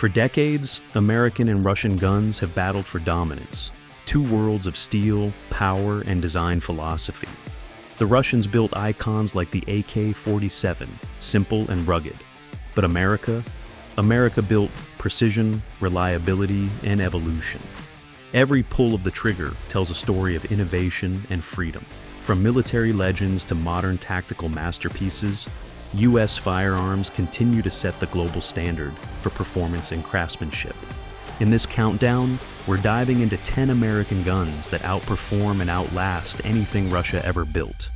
For decades, American and Russian guns have battled for dominance, two worlds of steel, power, and design philosophy. The Russians built icons like the AK-47, simple and rugged. But America built precision, reliability, and evolution. Every pull of the trigger tells a story of innovation and freedom. From military legends to modern tactical masterpieces, U.S. firearms continue to set the global standard for performance and craftsmanship. In this countdown, we're diving into 10 American guns that outperform and outlast anything Russia ever built.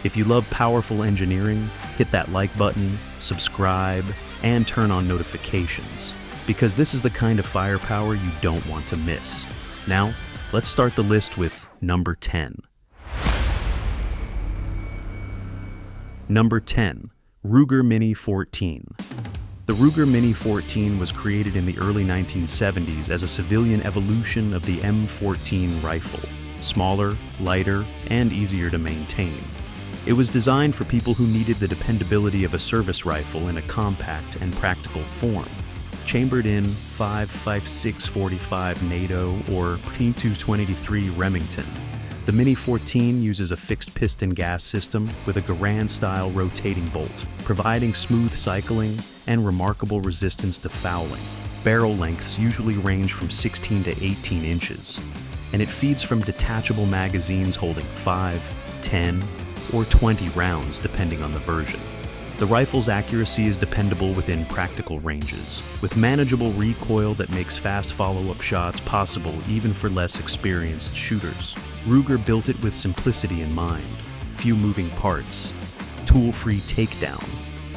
If you love powerful engineering, hit that like button, subscribe, and turn on notifications, because this is the kind of firepower you don't want to miss. Now, let's start the list with number 10. Number 10. Ruger Mini 14. The Ruger Mini 14 was created in the early 1970s as a civilian evolution of the M14 rifle, smaller, lighter, and easier to maintain. It was designed for people who needed the dependability of a service rifle in a compact and practical form. Chambered in 5.56 45 NATO or P223 Remington, the Mini 14 uses a fixed piston gas system with a Garand-style rotating bolt, providing smooth cycling and remarkable resistance to fouling. Barrel lengths usually range from 16 to 18 inches, and it feeds from detachable magazines holding 5, 10, or 20 rounds depending on the version. The rifle's accuracy is dependable within practical ranges, with manageable recoil that makes fast follow-up shots possible even for less experienced shooters. Ruger built it with simplicity in mind, few moving parts, tool-free takedown,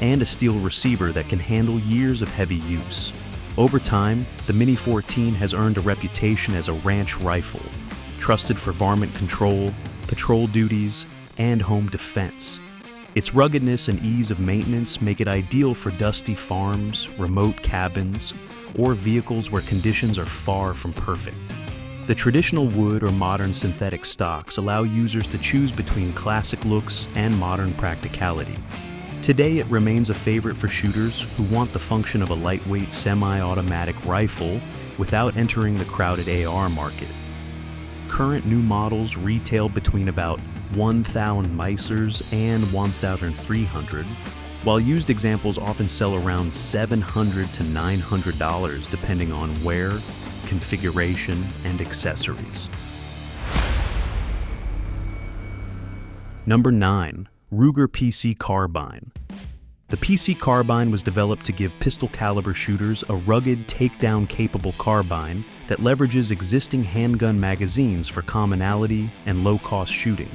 and a steel receiver that can handle years of heavy use. Over time, the Mini 14 has earned a reputation as a ranch rifle, trusted for varmint control, patrol duties, and home defense. Its ruggedness and ease of maintenance make it ideal for dusty farms, remote cabins, or vehicles where conditions are far from perfect. The traditional wood or modern synthetic stocks allow users to choose between classic looks and modern practicality. Today, it remains a favorite for shooters who want the function of a lightweight semi-automatic rifle without entering the crowded AR market. Current new models retail between about 1,000 Meissers and 1,300, while used examples often sell around $700 to $900 depending on wear, configuration, and accessories. Number 9. Ruger PC Carbine. The PC Carbine was developed to give pistol-caliber shooters a rugged, takedown-capable carbine that leverages existing handgun magazines for commonality and low-cost shooting,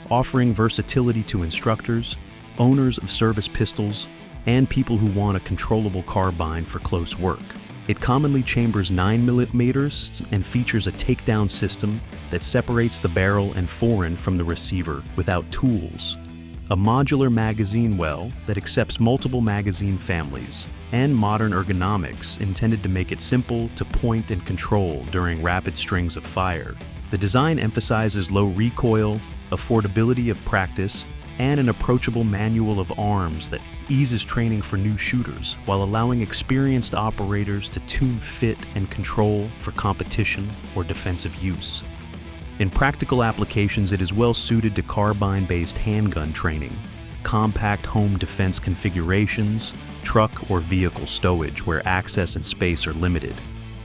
offering versatility to instructors, owners of service pistols, and people who want a controllable carbine for close work. It commonly chambers 9mm and features a takedown system that separates the barrel and forend from the receiver without tools, a modular magazine well that accepts multiple magazine families, and modern ergonomics intended to make it simple to point and control during rapid strings of fire. The design emphasizes low recoil, affordability of practice, and an approachable manual of arms that eases training for new shooters while allowing experienced operators to tune fit and control for competition or defensive use. In practical applications, it is well suited to carbine-based handgun training, compact home defense configurations, truck or vehicle stowage where access and space are limited,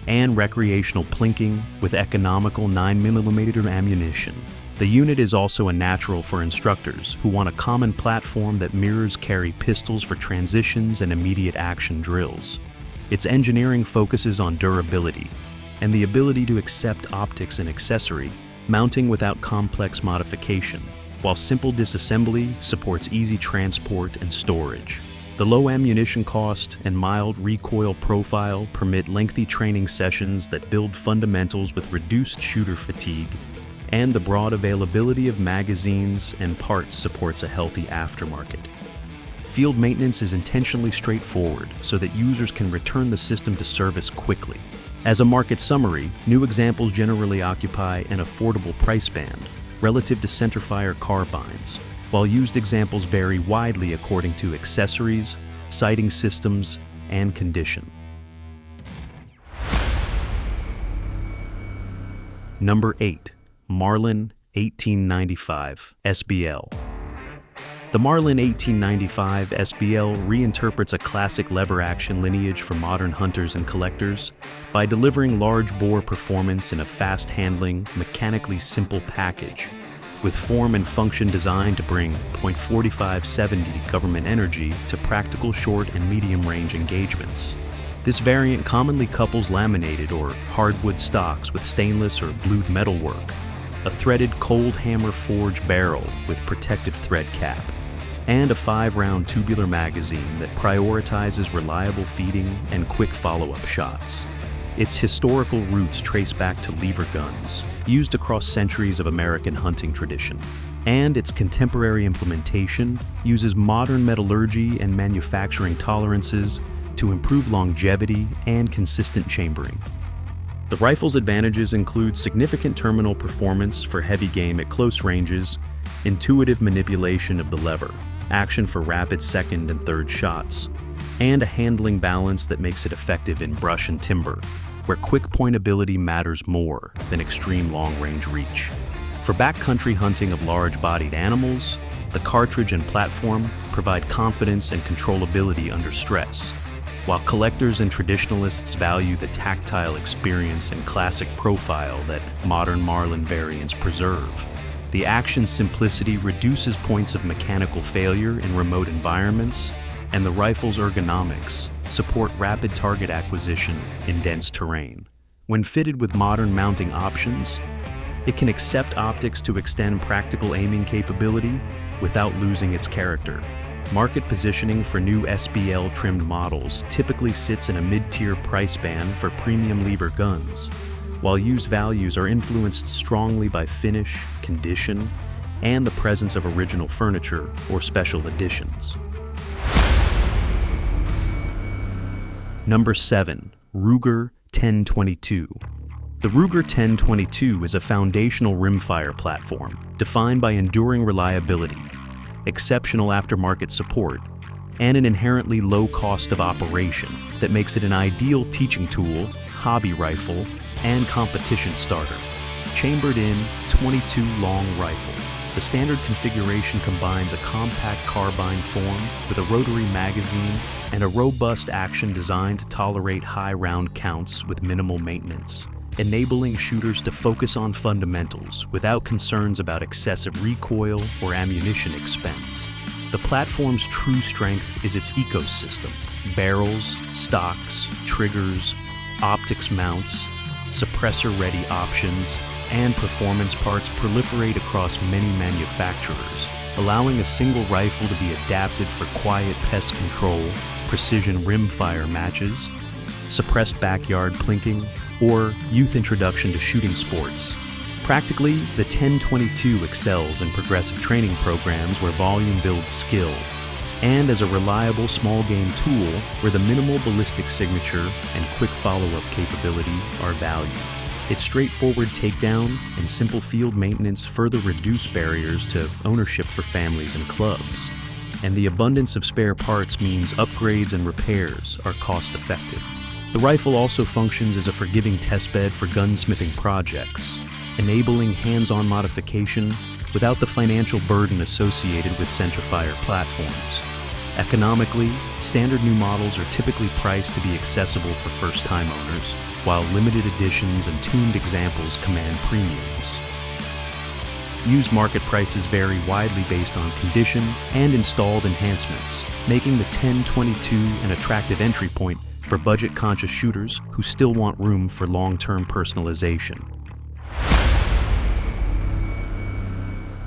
and recreational plinking with economical 9mm ammunition. The unit is also a natural for instructors who want a common platform that mirrors carry pistols for transitions and immediate action drills. Its engineering focuses on durability and the ability to accept optics and accessory, mounting without complex modification, while simple disassembly supports easy transport and storage. The low ammunition cost and mild recoil profile permit lengthy training sessions that build fundamentals with reduced shooter fatigue, and the broad availability of magazines and parts supports a healthy aftermarket. Field maintenance is intentionally straightforward so that users can return the system to service quickly. As a market summary, new examples generally occupy an affordable price band relative to centerfire carbines, while used examples vary widely according to accessories, sighting systems, and condition. Number 8. Marlin 1895 SBL. The Marlin 1895 SBL reinterprets a classic lever-action lineage for modern hunters and collectors by delivering large-bore performance in a fast-handling, mechanically simple package, with form and function designed to bring .45-70 government energy to practical short and medium-range engagements. This variant commonly couples laminated or hardwood stocks with stainless or blued metalwork, a threaded cold hammer forged barrel with protective thread cap, and a 5-round tubular magazine that prioritizes reliable feeding and quick follow-up shots. Its historical roots trace back to lever guns, used across centuries of American hunting tradition, and its contemporary implementation uses modern metallurgy and manufacturing tolerances to improve longevity and consistent chambering. The rifle's advantages include significant terminal performance for heavy game at close ranges, intuitive manipulation of the lever, action for rapid second and third shots, and a handling balance that makes it effective in brush and timber, where quick pointability matters more than extreme long-range reach. For backcountry hunting of large-bodied animals, the cartridge and platform provide confidence and controllability under stress, while collectors and traditionalists value the tactile experience and classic profile that modern Marlin variants preserve. The action simplicity reduces points of mechanical failure in remote environments, and the rifle's ergonomics support rapid target acquisition in dense terrain. When fitted with modern mounting options, it can accept optics to extend practical aiming capability without losing its character. Market positioning for new SBL-trimmed models typically sits in a mid-tier price band for premium lever guns, while used values are influenced strongly by finish, condition, and the presence of original furniture or special editions. Number 7. Ruger 1022. The Ruger 1022 is a foundational rimfire platform defined by enduring reliability, exceptional aftermarket support, and an inherently low cost of operation that makes it an ideal teaching tool, hobby rifle, and competition starter. Chambered in .22 long rifle, the standard configuration combines a compact carbine form with a rotary magazine and a robust action designed to tolerate high round counts with minimal maintenance, enabling shooters to focus on fundamentals without concerns about excessive recoil or ammunition expense. The platform's true strength is its ecosystem: barrels, stocks, triggers, optics mounts, suppressor-ready options, and performance parts proliferate across many manufacturers, allowing a single rifle to be adapted for quiet pest control, precision rimfire matches, suppressed backyard plinking, or youth introduction to shooting sports. Practically, the 1022 excels in progressive training programs where volume builds skill, and as a reliable small game tool where the minimal ballistic signature and quick follow-up capability are valued. Its straightforward takedown and simple field maintenance further reduce barriers to ownership for families and clubs, and the abundance of spare parts means upgrades and repairs are cost-effective. The rifle also functions as a forgiving testbed for gunsmithing projects, enabling hands-on modification without the financial burden associated with centerfire platforms. Economically, standard new models are typically priced to be accessible for first-time owners, while limited editions and tuned examples command premiums. Used market prices vary widely based on condition and installed enhancements, making the 1022 an attractive entry point for budget-conscious shooters who still want room for long-term personalization.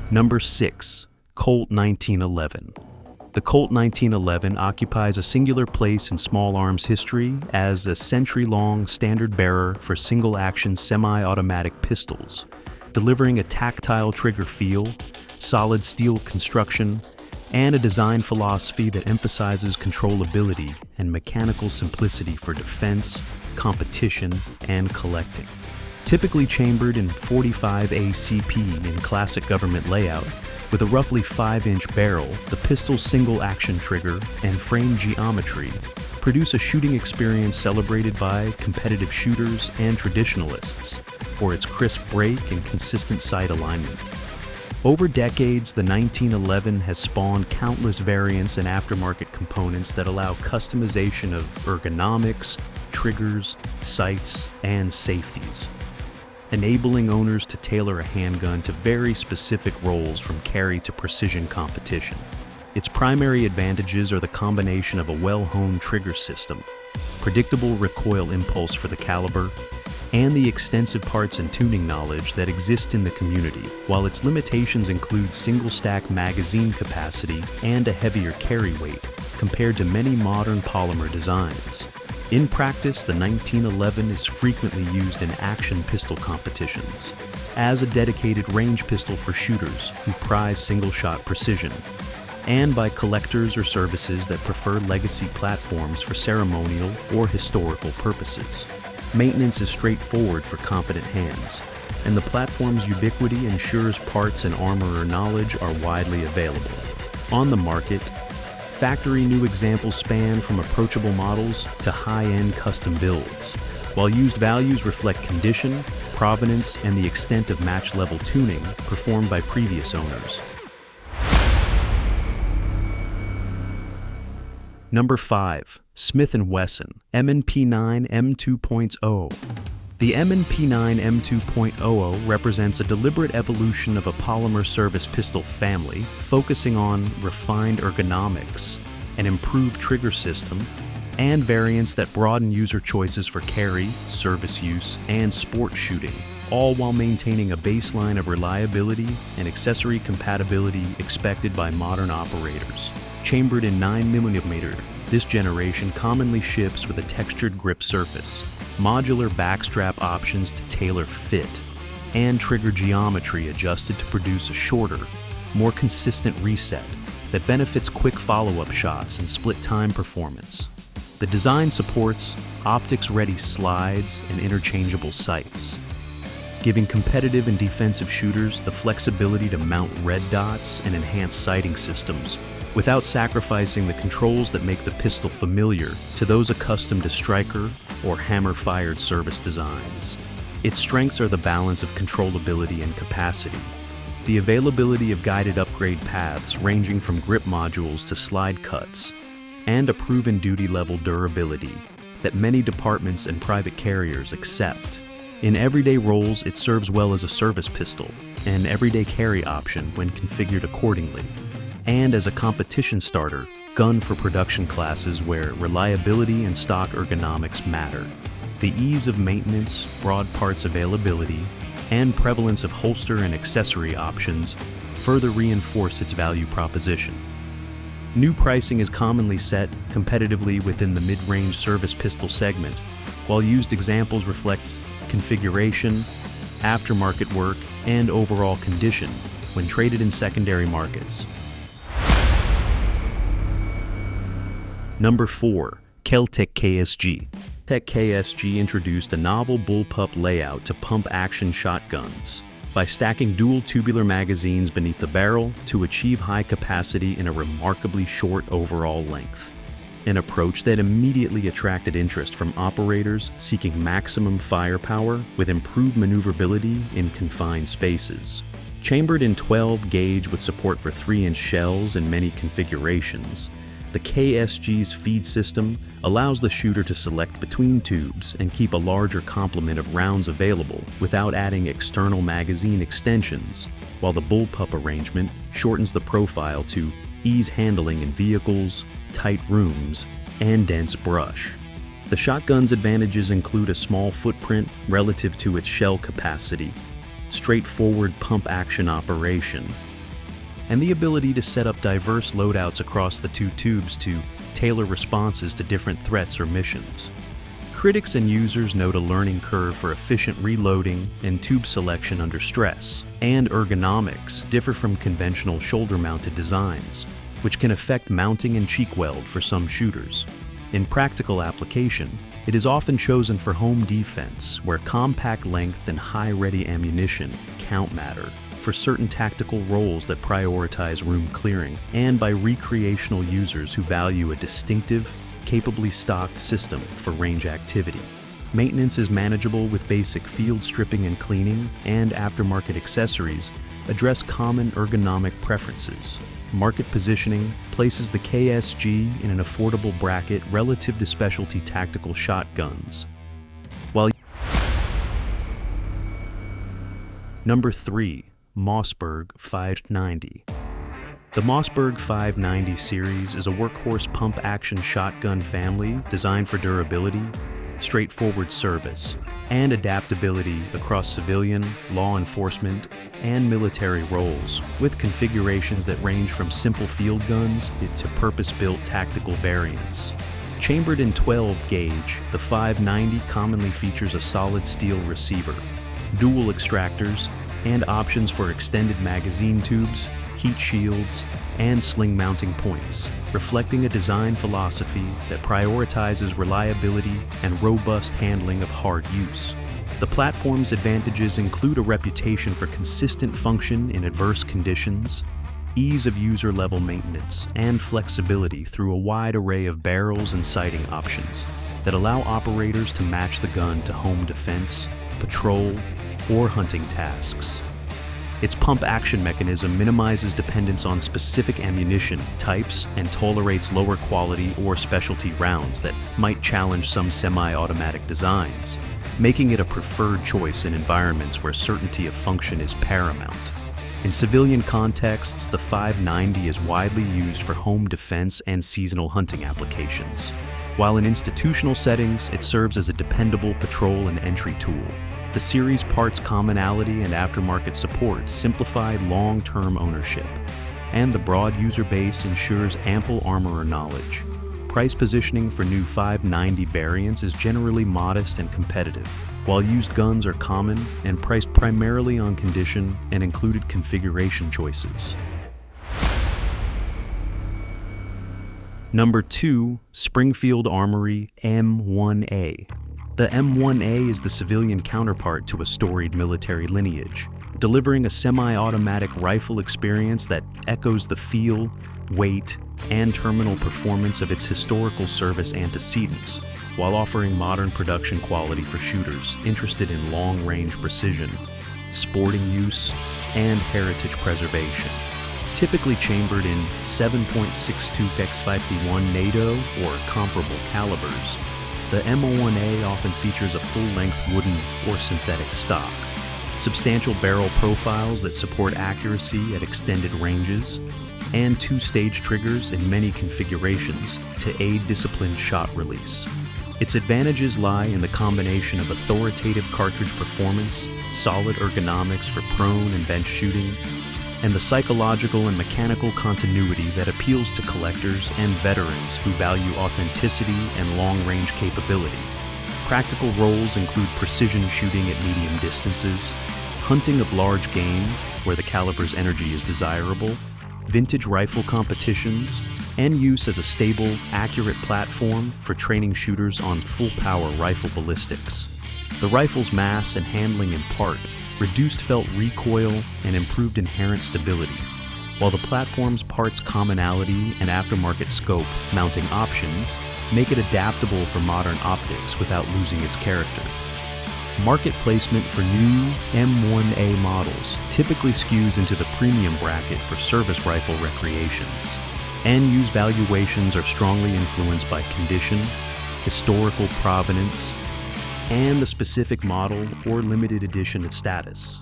Number 6. Colt 1911. The Colt 1911 occupies a singular place in small arms history as a century-long standard bearer for single-action semi-automatic pistols, delivering a tactile trigger feel, solid steel construction, and a design philosophy that emphasizes controllability and mechanical simplicity for defense, competition, and collecting. Typically chambered in .45 ACP in classic government layout, with a roughly 5-inch barrel, the pistol's single-action trigger and frame geometry produce a shooting experience celebrated by competitive shooters and traditionalists, for its crisp break and consistent sight alignment. Over decades, the 1911 has spawned countless variants and aftermarket components that allow customization of ergonomics, triggers, sights, and safeties, enabling owners to tailor a handgun to very specific roles from carry to precision competition. Its primary advantages are the combination of a well-honed trigger system, predictable recoil impulse for the caliber, and the extensive parts and tuning knowledge that exist in the community, while its limitations include single-stack magazine capacity and a heavier carry weight compared to many modern polymer designs. In practice, the 1911 is frequently used in action pistol competitions as a dedicated range pistol for shooters who prize single-shot precision, and by collectors or services that prefer legacy platforms for ceremonial or historical purposes. Maintenance is straightforward for competent hands, and the platform's ubiquity ensures parts and armorer knowledge are widely available. On the market, factory new examples span from approachable models to high-end custom builds, while used values reflect condition, provenance, and the extent of match-level tuning performed by previous owners. Number 5. Smith & Wesson M&P9 M2.0. The M&P9 M2.00 represents a deliberate evolution of a polymer service pistol family, focusing on refined ergonomics, an improved trigger system, and variants that broaden user choices for carry, service use, and sport shooting, all while maintaining a baseline of reliability and accessory compatibility expected by modern operators. Chambered in 9mm, this generation commonly ships with a textured grip surface, modular backstrap options to tailor fit, and trigger geometry adjusted to produce a shorter, more consistent reset that benefits quick follow-up shots and split-time performance. The design supports optics-ready slides and interchangeable sights, giving competitive and defensive shooters the flexibility to mount red dots and enhance sighting systems without sacrificing the controls that make the pistol familiar to those accustomed to striker or hammer-fired service designs. Its strengths are the balance of controllability and capacity, the availability of guided upgrade paths ranging from grip modules to slide cuts, and a proven duty-level durability that many departments and private carriers accept. In everyday roles, it serves well as a service pistol, an everyday carry option when configured accordingly, and as a competition starter gun for production classes where reliability and stock ergonomics matter. The ease of maintenance, broad parts availability, and prevalence of holster and accessory options further reinforce its value proposition. New pricing is commonly set competitively within the mid-range service pistol segment, while used examples reflect configuration, aftermarket work, and overall condition when traded in secondary markets. Number 4. Kel-Tec KSG. Kel-Tec KSG introduced a novel bullpup layout to pump-action shotguns by stacking dual tubular magazines beneath the barrel to achieve high capacity in a remarkably short overall length. An approach that immediately attracted interest from operators seeking maximum firepower with improved maneuverability in confined spaces. Chambered in 12 gauge with support for 3-inch shells in many configurations, the KSG's feed system allows the shooter to select between tubes and keep a larger complement of rounds available without adding external magazine extensions, while the bullpup arrangement shortens the profile to ease handling in vehicles, tight rooms, and dense brush. The shotgun's advantages include a small footprint relative to its shell capacity, straightforward pump-action operation, and the ability to set up diverse loadouts across the two tubes to tailor responses to different threats or missions. Critics and users note a learning curve for efficient reloading and tube selection under stress, and ergonomics differ from conventional shoulder-mounted designs, which can affect mounting and cheek weld for some shooters. In practical application, it is often chosen for home defense, where compact length and high-ready ammunition count matter, for certain tactical roles that prioritize room clearing, and by recreational users who value a distinctive, capably stocked system for range activity. Maintenance is manageable with basic field stripping and cleaning, and aftermarket accessories address common ergonomic preferences. Market positioning places the KSG in an affordable bracket relative to specialty tactical shotguns. Number 3. Mossberg 590. The Mossberg 590 series is a workhorse pump-action shotgun family designed for durability, straightforward service, and adaptability across civilian, law enforcement, and military roles, with configurations that range from simple field guns to purpose-built tactical variants. Chambered in 12-gauge, the 590 commonly features a solid steel receiver, dual extractors, and options for extended magazine tubes, heat shields, and sling mounting points, reflecting a design philosophy that prioritizes reliability and robust handling of hard use. The platform's advantages include a reputation for consistent function in adverse conditions, ease of user-level maintenance, and flexibility through a wide array of barrels and sighting options that allow operators to match the gun to home defense, patrol, or hunting tasks. Its pump-action mechanism minimizes dependence on specific ammunition types and tolerates lower quality or specialty rounds that might challenge some semi-automatic designs, making it a preferred choice in environments where certainty of function is paramount. In civilian contexts, the 590 is widely used for home defense and seasonal hunting applications, while in institutional settings, it serves as a dependable patrol and entry tool. The series' parts commonality and aftermarket support simplify long-term ownership, and the broad user base ensures ample armorer knowledge. Price positioning for new 590 variants is generally modest and competitive, while used guns are common and priced primarily on condition and included configuration choices. Number 2. Springfield Armory M1A. The M1A is the civilian counterpart to a storied military lineage, delivering a semi-automatic rifle experience that echoes the feel, weight, and terminal performance of its historical service antecedents, while offering modern production quality for shooters interested in long-range precision, sporting use, and heritage preservation. Typically chambered in 7.62x51 NATO or comparable calibers, the M1A often features a full-length wooden or synthetic stock, substantial barrel profiles that support accuracy at extended ranges, and two-stage triggers in many configurations to aid disciplined shot release. Its advantages lie in the combination of authoritative cartridge performance, solid ergonomics for prone and bench shooting, and the psychological and mechanical continuity that appeals to collectors and veterans who value authenticity and long-range capability. Practical roles include precision shooting at medium distances, hunting of large game where the caliber's energy is desirable, vintage rifle competitions, and use as a stable, accurate platform for training shooters on full-power rifle ballistics. The rifle's mass and handling impart reduced felt recoil and improved inherent stability, while the platform's parts commonality and aftermarket scope mounting options make it adaptable for modern optics without losing its character. Market placement for new M1A models typically skews into the premium bracket for service rifle recreations. End-use valuations are strongly influenced by condition, historical provenance, and the specific model or limited edition status.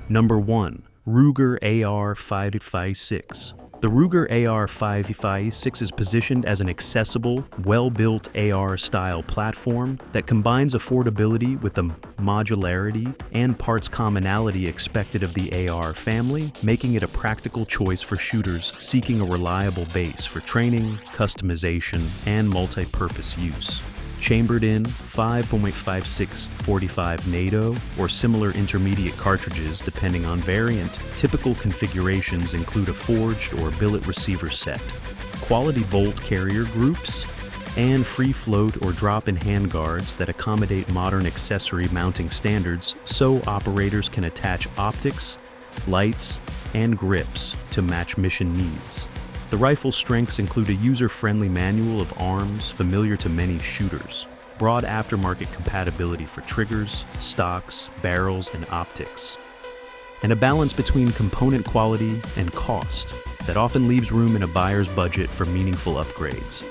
Number 1. Ruger AR-556. The Ruger AR-556 is positioned as an accessible, well-built AR-style platform that combines affordability with the modularity and parts commonality expected of the AR family, making it a practical choice for shooters seeking a reliable base for training, customization, and multi-purpose use. Chambered in 5.56-45 NATO or similar intermediate cartridges depending on variant, typical configurations include a forged or billet receiver set, quality bolt carrier groups, and free float or drop-in handguards that accommodate modern accessory mounting standards so operators can attach optics, lights, and grips to match mission needs. The The rifle's strengths include a user-friendly manual of arms familiar to many shooters, broad aftermarket compatibility for triggers, stocks, barrels, and optics, and a balance between component quality and cost that often leaves room in a buyer's budget for meaningful upgrades.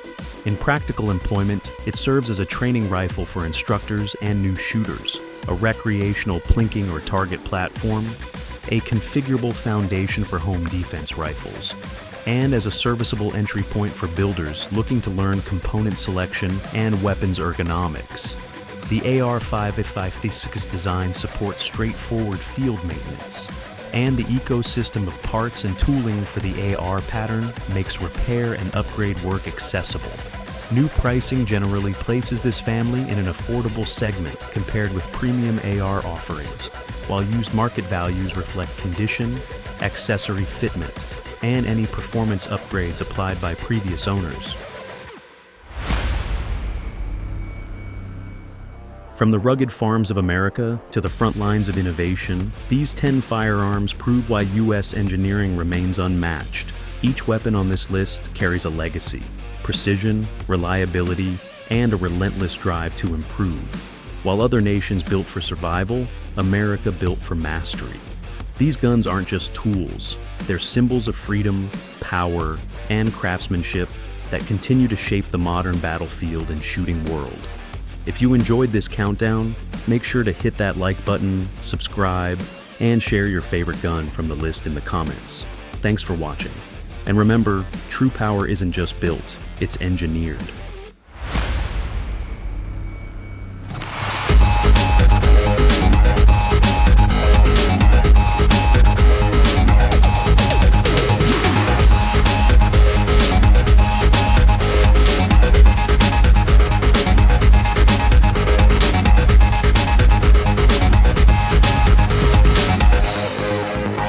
In practical employment, it serves as a training rifle for instructors and new shooters, a recreational plinking or target platform, a configurable foundation for home defense rifles, and as a serviceable entry point for builders looking to learn component selection and weapons ergonomics. The AR-556's design supports straightforward field maintenance, and the ecosystem of parts and tooling for the AR pattern makes repair and upgrade work accessible. New pricing generally places this family in an affordable segment compared with premium AR offerings, while used market values reflect condition, accessory fitment, and any performance upgrades applied by previous owners. From the rugged farms of America to the front lines of innovation, these 10 firearms prove why U.S. engineering remains unmatched. Each weapon on this list carries a legacy: precision, reliability, and a relentless drive to improve. While other nations built for survival, America built for mastery. These guns aren't just tools, they're symbols of freedom, power, and craftsmanship that continue to shape the modern battlefield and shooting world. If you enjoyed this countdown, make sure to hit that like button, subscribe, and share your favorite gun from the list in the comments. Thanks for watching. And remember, true power isn't just built, it's engineered.